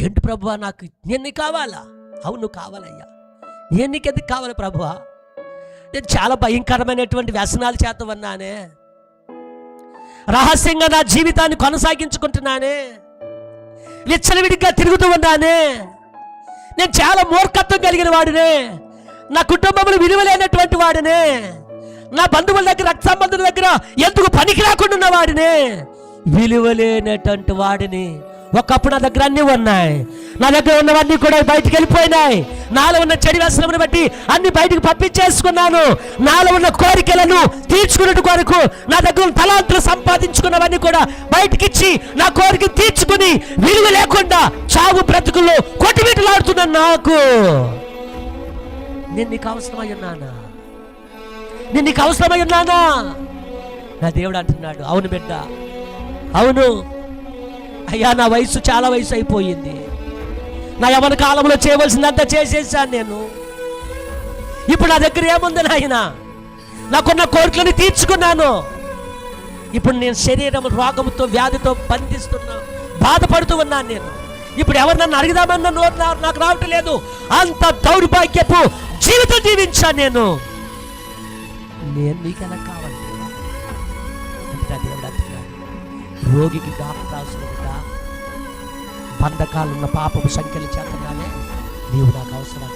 ఏంటి ప్రభువా, నాకు నేను నీకు కావాలా? అవును కావాలయ్యా. నేను నీకెందుకు కావాలి ప్రభువా? నేను చాలా భయంకరమైనటువంటి వ్యసనాలు చేత ఉన్నానే, రహస్యంగా నా జీవితాన్ని కొనసాగించుకుంటున్నానే, విచ్చలవిడిగా తిరుగుతూ ఉన్నానే, నేను చాలా మూర్ఖత్వం కలిగిన వాడినే, నా కుటుంబంలో విలువలేనటువంటి వాడినే, నా బంధువుల దగ్గర రక్త సంబంధుల దగ్గర ఎందుకు పనికి రాకుండా ఉన్న వాడినే, విలువలేనటువంటి వాడిని. ఒకప్పుడు నా దగ్గర అన్నీ ఉన్నాయి, నా దగ్గర ఉన్నవన్నీ కూడా బయటికి వెళ్ళిపోయినాయి. నాలో ఉన్న చెడు వ్యసనమును బట్టి అన్ని బయటికి పంపించేసుకున్నాను. నాలో ఉన్న కోరికలను తీర్చుకున్నట్టు కొరకు నా దగ్గర తలాంతులు సంపాదించుకున్నవన్నీ కూడా బయటికిచ్చి నా కోరిక తీర్చుకుని విలువ లేకుండా చావు బ్రతుకుల్లో కొట్టుమిట్టులాడుతున్నాను. నాకు నేను నీకు అవసరమై ఉన్నానా? నేను నీకు అవసరమై ఉన్నానా? నా దేవుడు అంటున్నాడు, అవును బిడ్డ, అవును అయ్యా, నా వయసు చాలా వయసు అయిపోయింది. నా యవ్వన కాలంలో చేయవలసిందంతా చేసేసాను నేను. ఇప్పుడు నా దగ్గర ఏముంది నాయనా? నాకున్న కోరికలను తీర్చుకున్నాను. ఇప్పుడు నేను శరీరం రోగంతో వ్యాధితో బంధిస్తున్నా, బాధపడుతూ ఉన్నాను నేను. ఇప్పుడు ఎవరు నన్ను అడిగిదామన్న నోరు నాకు రావటం లేదు. అంత దౌర్భాగ్యపు జీవితం జీవించాను నేను. నీకెలా కావాలి? దేవుడు అంటున్నాడు, రోగికి డాక్టర్ అవసరం బంధకాలున్న పాపము సంఖ్యలు చేతగానే నీవు నాకు అవసరం.